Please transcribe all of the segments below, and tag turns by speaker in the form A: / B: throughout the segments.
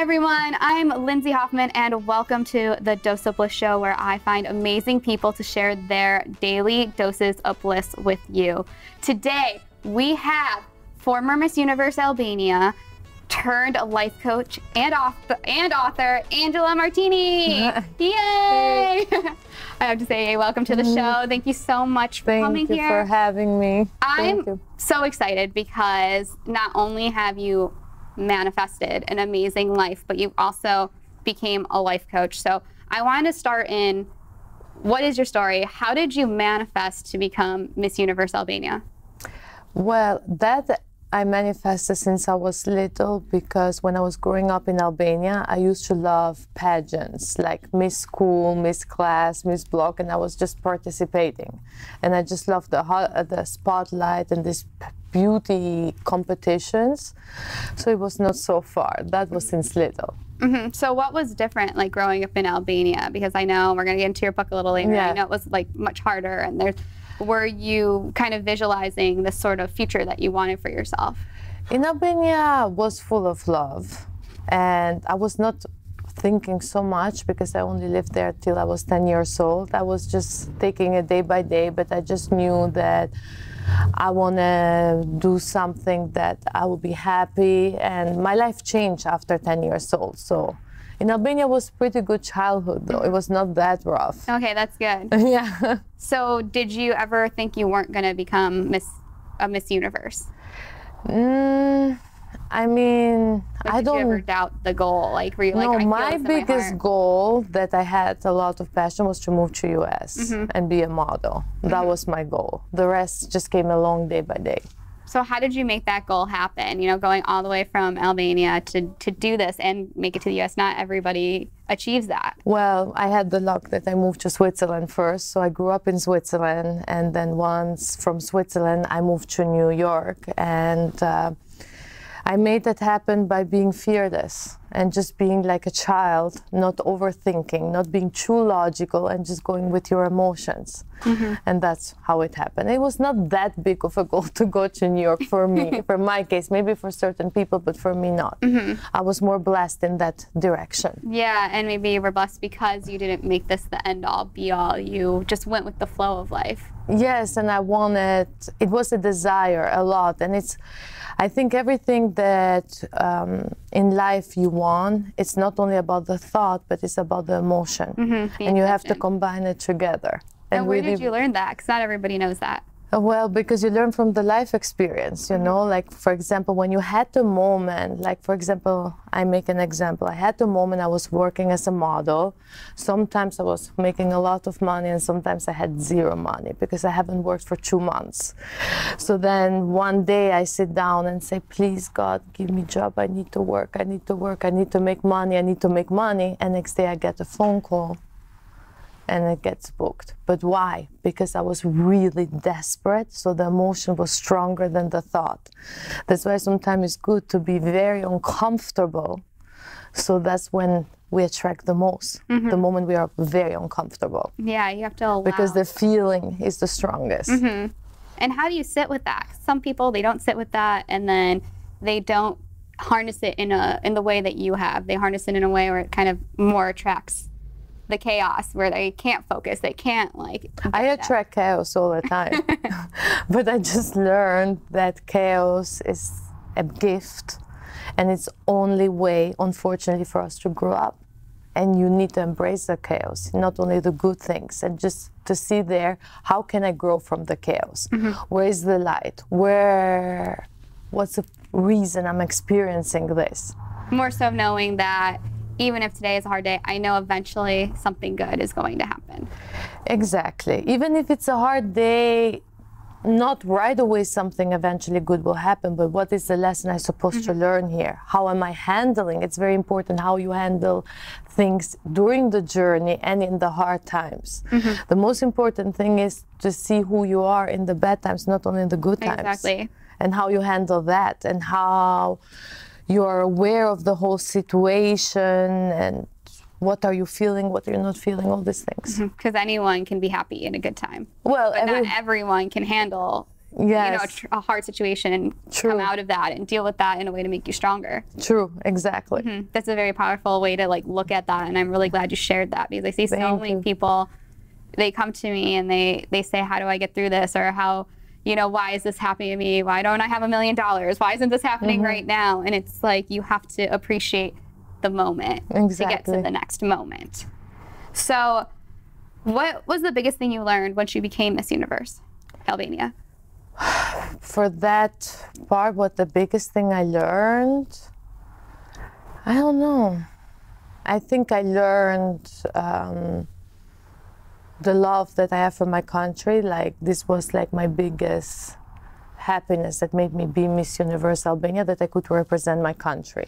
A: everyone, I'm Lindsay Hoffman and welcome to the Dose of Bliss show, where I find amazing people to share their daily doses of bliss with you. Today we have former Miss Universe Albania turned life coach and author Angela Martini. Yay! I have to say welcome to the show. Thank you so much for coming here.
B: Thank you for having me.
A: I'm so excited because not only have you manifested an amazing life, but you also became a life coach. So I want to start in, what is your story? How did you manifest to become Miss Universe Albania?
B: Well, that I manifested since I was little, because when I was growing up in Albania, I used to love pageants like Miss School, Miss Class, Miss Block, and I was just participating. And I just loved the spotlight and this beauty competitions. So it was not so far. That was since little.
A: So what was different, like growing up in Albania? Because I know we're going to get into your book a little later. I know it was like much harder, and were you kind of visualizing this sort of future that you wanted for yourself?
B: In Albania was full of love, and I was not thinking so much because I only lived there till I was 10 years old. I was just taking it day by day, but I just knew that I want to do something that I will be happy, and my life changed after 10 years old. So in Albania was pretty good childhood, though. It was not that rough.
A: Okay, that's good.
B: Yeah.
A: So did you ever think you weren't going to become a Miss Universe?
B: I mean,
A: like,
B: I don't...
A: Did you ever doubt the goal? Like, were you like,
B: no, my biggest goal that I had a lot of passion was to move to US and be a model. That was my goal. The rest just came along day by day.
A: So how did you make that goal happen? You know, going all the way from Albania to do this and make it to the US. Not everybody achieves that. Well,
B: I had the luck that I moved to Switzerland first. So I grew up in Switzerland, and then once from Switzerland, I moved to New York, and I made that happen by being fearless and just being like a child, not overthinking, not being too logical, and just going with your emotions. And that's how it happened. It was not that big of a goal to go to New York for me, for my case, maybe for certain people, but for me not. I was more blessed in that direction.
A: Yeah, and maybe you were blessed because you didn't make this the end-all, be-all. You just went with the flow of life.
B: Yes, and I wanted, it was a desire a lot, and I think everything that in life you want, it's not only about the thought, but it's about the emotion. And you have to combine it together.
A: And where did you learn that? Because not everybody knows that.
B: Well, because you learn from the life experience, you know, like, for example, when you had the moment, like, for example, I make an example. I had the moment I was working as a model. Sometimes I was making a lot of money, and sometimes I had zero money because I haven't worked for 2 months. So then one day I sit down and say, please, God, give me a job. I need to work. I need to work. I need to make money. I need to make money. And next day I get a phone call, and it gets booked. But why? Because I was really desperate, so the emotion was stronger than the thought. That's why sometimes it's good to be very uncomfortable. So that's when we attract the most, the moment we are very uncomfortable.
A: Yeah, you have to allow.
B: Because the feeling is the strongest.
A: And how do you sit with that? Some people, they don't sit with that, and then they don't harness it in the way that you have. They harness it in a way where it kind of more attracts the chaos, where they can't focus, they can't like...
B: I attract chaos all the time. But I just learned that chaos is a gift, and it's only way, unfortunately, for us to grow up. And you need to embrace the chaos, not only the good things, and just to see there, how can I grow from the chaos? Where is the light? What's the reason I'm experiencing this?
A: More so knowing that even if today is a hard day, I know eventually something good is going to happen.
B: Exactly. Even if it's a hard day, not right away something eventually good will happen, but what is the lesson I'm supposed to learn here? How am I handling? It's very important how you handle things during the journey and in the hard times. The most important thing is to see who you are in the bad times, not only in the good times.
A: Exactly.
B: And how you handle that, and how you're aware of the whole situation, and what are you feeling, what are you not feeling, all these things.
A: Because anyone can be happy in a good time.
B: Well,
A: but not everyone can handle
B: Yes.
A: a hard situation and
B: True.
A: come out of that and deal with that in a way to make you stronger.
B: True, exactly.
A: That's a very powerful way to like look at that, and I'm really glad you shared that, because I see so
B: Thank
A: many
B: you.
A: people, they come to me and they say, how do I get through this, or how, why is this happening to me? Why don't I have $1 million? Why isn't this happening right now? And it's like you have to appreciate the moment to get to the next moment. So what was the biggest thing you learned once you became Miss Universe Albania?
B: For that part, what the biggest thing I learned, I don't know. I think I learned the love that I have for my country. Like, this was like my biggest happiness that made me be Miss Universe Albania, that I could represent my country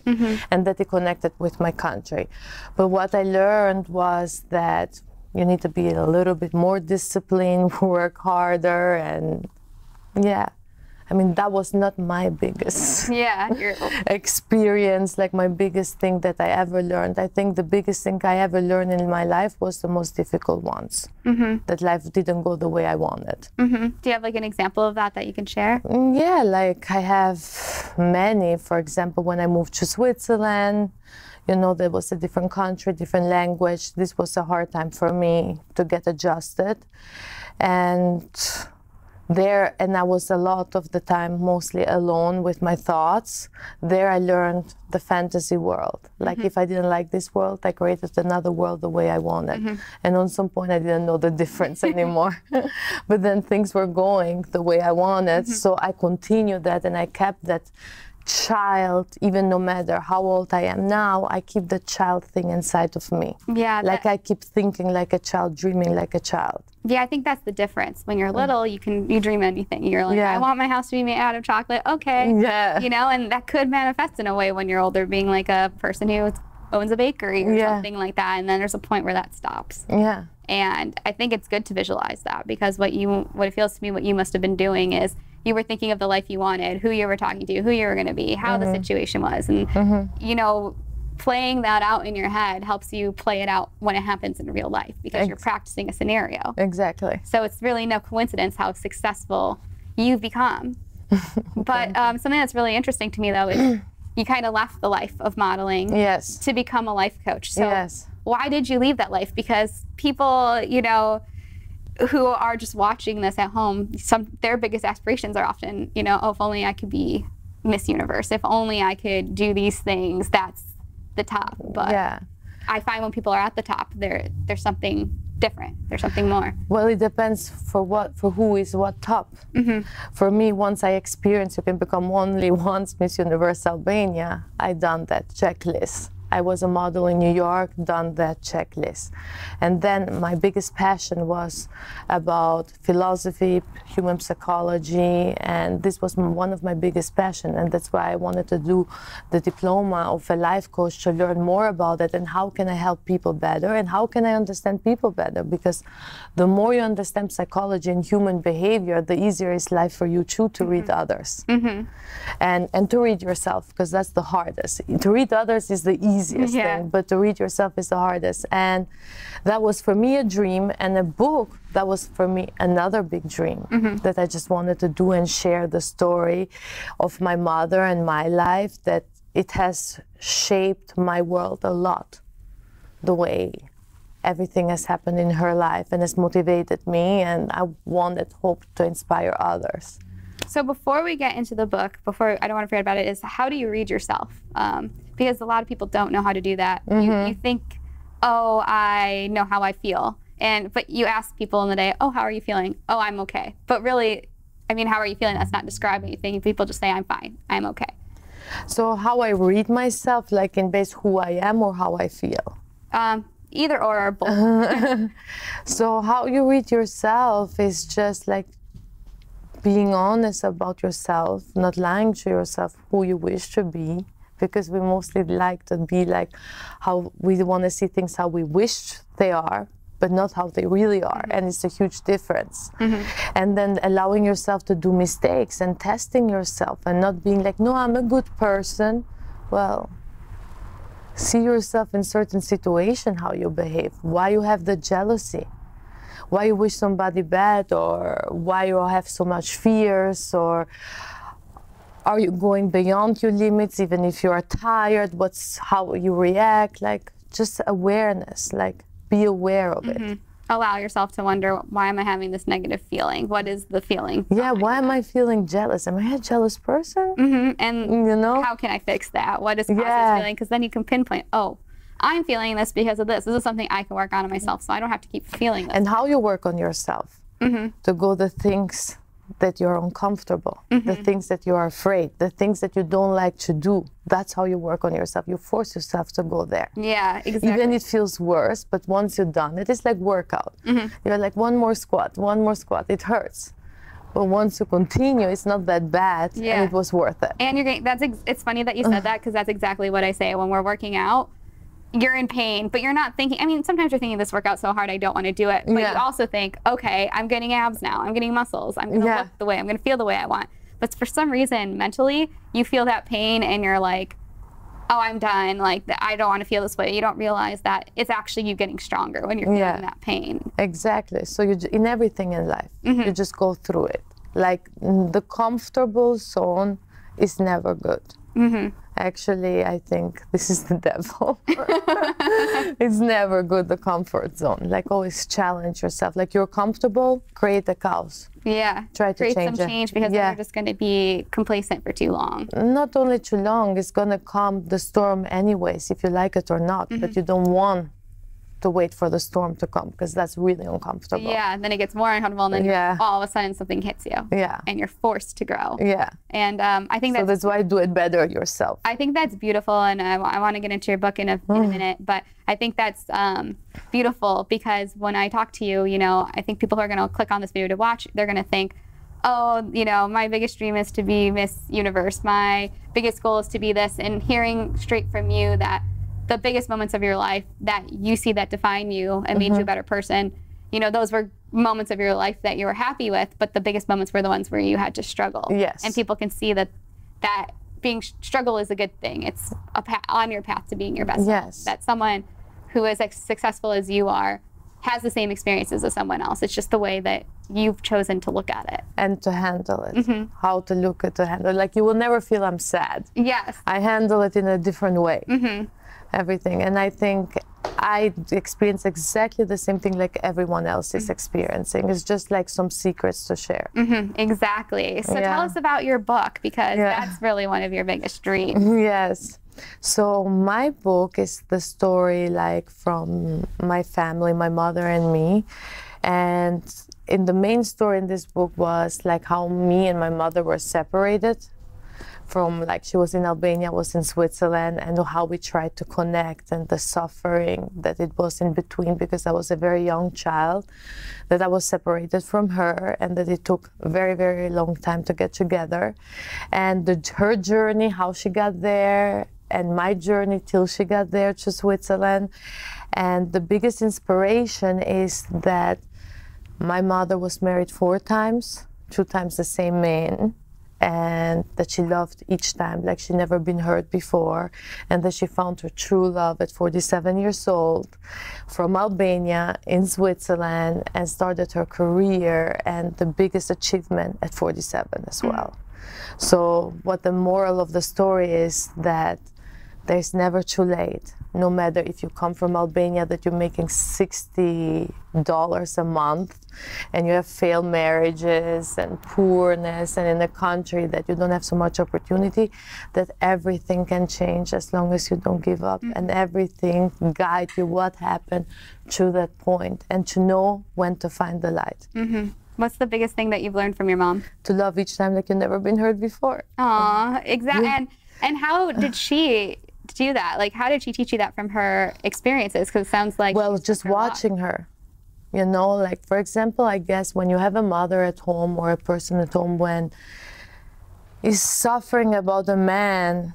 B: and that it connected with my country. But what I learned was that you need to be a little bit more disciplined, work harder, and yeah. I mean, that was not my biggest experience, like my biggest thing that I ever learned. I think the biggest thing I ever learned in my life was the most difficult ones. That life didn't go the way I wanted.
A: Do you have like an example of that you can share?
B: Yeah, like I have many. For example, when I moved to Switzerland, there was a different country, different language. This was a hard time for me to get adjusted. And I was a lot of the time mostly alone with my thoughts. There I learned the fantasy world. Like if I didn't like this world, I created another world the way I wanted. And on some point I didn't know the difference anymore. But then things were going the way I wanted. So I continued that, and I kept that child, even no matter how old I am now, I keep the child thing inside of me.
A: Yeah.
B: Like I keep thinking like a child, dreaming like a child.
A: Yeah, I think that's the difference. When you're little, you dream anything. You're like, I want my house to be made out of chocolate. Okay.
B: Yeah.
A: And that could manifest in a way when you're older, being like a person who owns a bakery or something like that. And then there's a point where that stops.
B: Yeah.
A: And I think it's good to visualize that, because what it feels to me, what you must have been doing is you were thinking of the life you wanted, who you were talking to, who you were going to be, how the situation was. And, playing that out in your head helps you play it out when it happens in real life, because you're practicing a scenario.
B: Exactly.
A: So it's really no coincidence how successful you've become. But something that's really interesting to me, though, is you kind of left the life of modeling to become a life coach. So why did you leave that life? Because people, who are just watching this at home, their biggest aspirations are often, oh, if only I could be Miss Universe, if only I could do these things, that's the top. But I find when people are at the top, there's something different. There's something more.
B: Well, it depends for who is what top. For me, once I experience you can become only once Miss Universe Albania, I done that checklist. I was a model in New York, done that checklist. And then my biggest passion was about philosophy, human psychology, and this was one of my biggest passions. And that's why I wanted to do the diploma of a life coach, to learn more about it and how can I help people better and how can I understand people better. Because the more you understand psychology and human behavior, the easier is life for you too to read others. And to read yourself, because that's the hardest. To read others is the easiest thing, but to read yourself is the hardest. And that was for me a dream, and a book that was for me another big dream that I just wanted to do and share the story of my mother and my life, that it has shaped my world a lot, the way everything has happened in her life, and has motivated me, and I hope to inspire others.
A: So before we get into the book, I don't want to forget about it, is how do you read yourself? Because a lot of people don't know how to do that. You think, oh, I know how I feel. But you ask people in the day, oh, how are you feeling? Oh, I'm okay. But really, I mean, how are you feeling? That's not describing anything. People just say, I'm fine, I'm okay.
B: So how I read myself, like in base who I am or how I feel?
A: Either or both.
B: So how you read yourself is just like being honest about yourself, not lying to yourself who you wish to be, because we mostly like to be like how we want to see things how we wish they are, but not how they really are. And it's a huge difference. And then allowing yourself to do mistakes and testing yourself and not being like, no, I'm a good person. Well, see yourself in certain situation, how you behave, why you have the jealousy, why you wish somebody bad, or why you have so much fears, or are you going beyond your limits even if you are tired? How you react? Like, just awareness, like be aware of it.
A: Allow yourself to wonder, why am I having this negative feeling? What is the feeling?
B: Yeah, why am I feeling jealous? Am I a jealous person?
A: And
B: You know?
A: how can I fix that? What is causing this feeling? Because then you can pinpoint, oh, I'm feeling this because of this. This is something I can work on in myself, so I don't have to keep feeling this.
B: And how you work on yourself to go the things that you're uncomfortable, the things that you are afraid, the things that you don't like to do. That's how you work on yourself. You force yourself to go there.
A: Yeah, exactly.
B: Even it feels worse, but once you're done, it is like workout. You're like, one more squat, it hurts. But once you continue, it's not that bad, and it was worth it.
A: And you're getting, it's funny that you said that, because that's exactly what I say when we're working out. You're in pain, but you're not thinking, I mean, sometimes you're thinking, this workout's so hard, I don't want to do it. But you also think, okay, I'm getting abs now, I'm getting muscles, I'm going to look the way, I'm going to feel the way I want. But for some reason, mentally, you feel that pain and you're like, oh, I'm done, like, I don't want to feel this way. You don't realize that it's actually you getting stronger when you're feeling that pain.
B: Exactly. So in everything in life, you just go through it. Like, the comfortable zone is never good. Actually, I think this is the devil. It's never good, the comfort zone. Like, always challenge yourself. Like, you're comfortable, create a chaos.
A: Yeah.
B: Try to
A: create
B: change
A: some change, because then you're just going to be complacent for too long.
B: Not only too long, it's going to calm the storm anyways, if you like it or not. But you don't want to wait for the storm to come, because that's really uncomfortable.
A: Yeah, and then it gets more uncomfortable, and then all of a sudden something hits you.
B: Yeah.
A: And you're forced to grow.
B: Yeah.
A: And I think
B: that's why do it better yourself.
A: I think that's beautiful, and I want to get into your book in a minute, but I think that's beautiful, because when I talk to you, you know, I think people who are going to click on this video to watch, they're going to think, oh, you know, my biggest dream is to be Miss Universe. My biggest goal is to be this. And hearing straight from you that the biggest moments of your life that you see that define you and made you a better person, you know, those were moments of your life that you were happy with, but the biggest moments were the ones where you had to struggle.
B: Yes.
A: And people can see that being struggle is a good thing. It's on your path to being your best self. That someone who is as successful as you are has the same experiences as someone else. It's just the way that you've chosen to look at it.
B: And to handle it. How to look at to handle it. Like, you will never feel I'm sad.
A: Yes.
B: I handle it in a different way. Everything. And I think I experience exactly the same thing like everyone else is experiencing. It's just like some secrets to share.
A: Exactly. So tell us about your book, because that's really one of your biggest dreams.
B: Yes. So my book is the story like from my family, my mother and me. And in the main story in this book was like how me and my mother were separated. From, like, she was in Albania, I was in Switzerland, and how we tried to connect, and the suffering that it was in between, because I was a very young child, that I was separated from her, and that it took a very, very long time to get together. And her journey, how she got there, and my journey till she got there to Switzerland. And the biggest inspiration is that my mother was married 4 times, 2 times the same man. And that she loved each time like she'd never been hurt before, and that she found her true love at 47 years old from Albania in Switzerland, and started her career and the biggest achievement at 47 as well. So what the moral of the story is, that there's never too late. No matter if you come from Albania, that you're making $60 a month, and you have failed marriages and poorness, and in a country that you don't have so much opportunity, that everything can change as long as you don't give up, and everything guide you what happened to that point, and to know when to find the light.
A: What's the biggest thing that you've learned from your mom?
B: To love each time like you've never been hurt before.
A: Aw, exactly. And how did she do that? Like, how did she teach you that from her experiences? Because it sounds like,
B: well, just watching her, you know, like, for example, I guess when you have a mother at home or a person at home when is suffering about a man,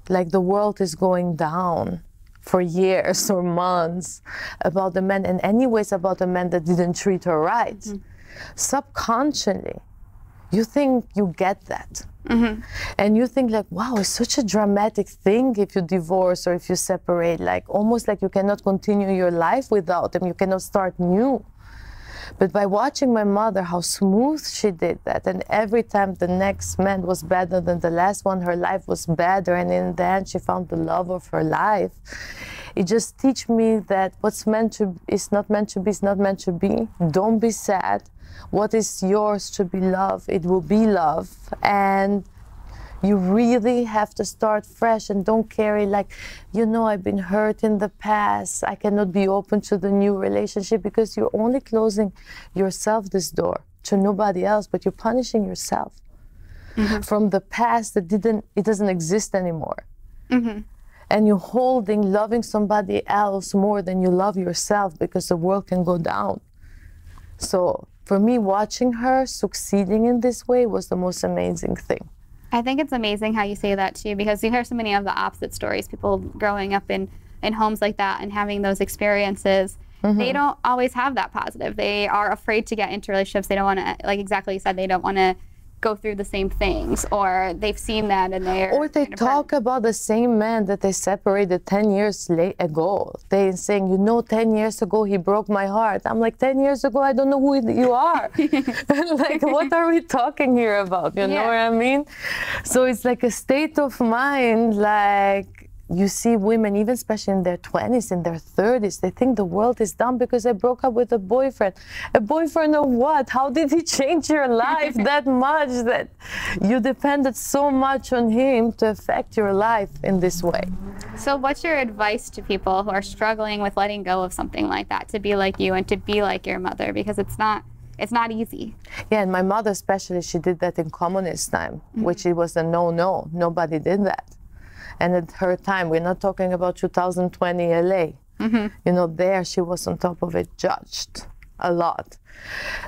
B: like the world is going down for years or months about the man, and anyways about a man that didn't treat her right. Subconsciously, you think you get that. And you think like, wow, it's such a dramatic thing if you divorce or if you separate, like almost like you cannot continue your life without them, you cannot start new. But by watching my mother, how smooth she did that, and every time the next man was better than the last one, her life was better, and in the end she found the love of her life. It just teach me that what's meant to is not meant to be is not meant to be. Don't be sad. What is yours to be love, it will be love. And you really have to start fresh and don't carry like, you know, I've been hurt in the past, I cannot be open to the new relationship, because you're only closing yourself this door to nobody else, but you're punishing yourself from the past that it doesn't exist anymore. And you're holding loving somebody else more than you love yourself, because the world can go down. So for me, watching her succeeding in this way was the most amazing thing.
A: I think it's amazing how you say that too, because you hear so many of the opposite stories, people growing up in homes like that and having those experiences. They don't always have that positive. They are afraid to get into relationships. They don't want to, like exactly you said, they don't want to go through the same things, or they've seen that and they're...
B: Or they talk about the same man that they separated 10 years ago. They're saying, you know, 10 years ago he broke my heart. I'm like, 10 years ago, I don't know who you are. Like, what are we talking here about? You know what I mean? So it's like a state of mind, like, you see women, even especially in their 20s, in their 30s, they think the world is done because they broke up with a boyfriend. A boyfriend of what? How did he change your life that much that you depended so much on him to affect your life in this way?
A: So what's your advice to people who are struggling with letting go of something like that, to be like you and to be like your mother? Because it's not easy.
B: Yeah, and my mother especially, she did that in communist time, which it was a no-no. Nobody did that. And at her time, we're not talking about 2020 LA. You know, there she was on top of it, judged a lot.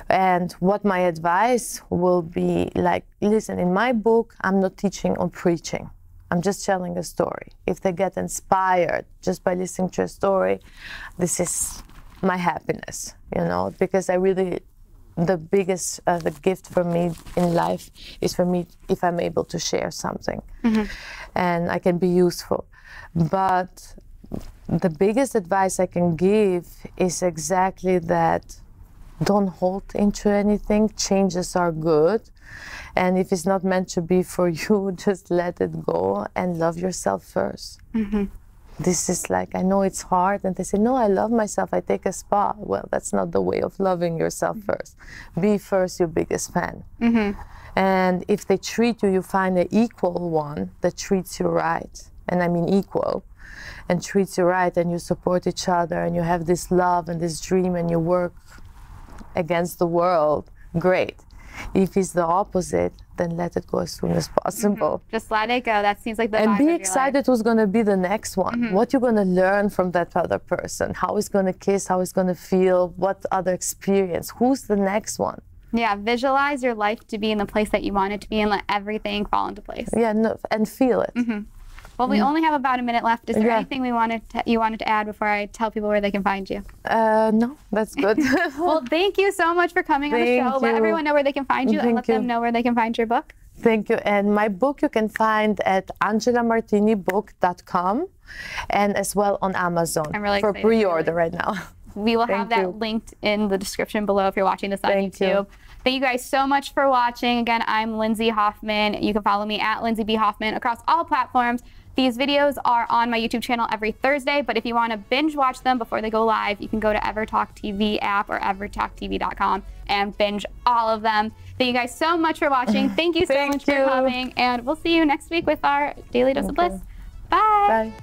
B: And what my advice will be, like, listen, in my book, I'm not teaching or preaching. I'm just telling a story. If they get inspired just by listening to a story, this is my happiness, you know, because I really, the biggest the gift for me in life is for me if I'm able to share something and I can be useful. But the biggest advice I can give is exactly that: don't hold into anything. Changes are good, and if it's not meant to be for you, just let it go and love yourself first. This is like, I know it's hard, and they say, no, I love myself, I take a spa. Well, that's not the way of loving yourself first. Be first your biggest fan. And if they treat you, you find an equal one that treats you right. And I mean equal, and treats you right, and you support each other, and you have this love and this dream, and you work against the world, great. If it's the opposite, then let it go as soon as possible.
A: Just let it go. That seems like the vibe
B: And be
A: of your
B: excited
A: life.
B: who's going to be the next one. What you're going to learn from that other person. How he's going to kiss, how he's going to feel, what other experience. Who's the next one?
A: Yeah, visualize your life to be in the place that you want it to be and let everything fall into place.
B: Yeah, no, and feel it.
A: Well, we only have about a minute left. Is there
B: Yeah.
A: anything you wanted to add before I tell people where they can find you?
B: No, that's good.
A: Well, thank you so much for coming on the
B: Thank
A: show. Let
B: you.
A: everyone know where they can find you and
B: Thank
A: let them
B: you.
A: know where they can find your book.
B: Thank you. And my book you can find at angelamartinibook.com and as well on Amazon
A: I'm really
B: for
A: excited to
B: pre-order right now.
A: We will have
B: Thank
A: that
B: you.
A: linked in the description below if you're watching this on
B: Thank you.
A: YouTube. Thank you guys so much for watching. Again, I'm Lindsay Hoffman. You can follow me at Lindsay B. Hoffman across all platforms. These videos are on my YouTube channel every Thursday, but if you want to binge watch them before they go live, you can go to EverTalk TV app or evertalktv.com and binge all of them. Thank you guys so much for watching. Thank you so
B: Thank
A: much for
B: you.
A: coming, and we'll see you next week with our Daily Dose of Bliss. Bye.
B: Bye.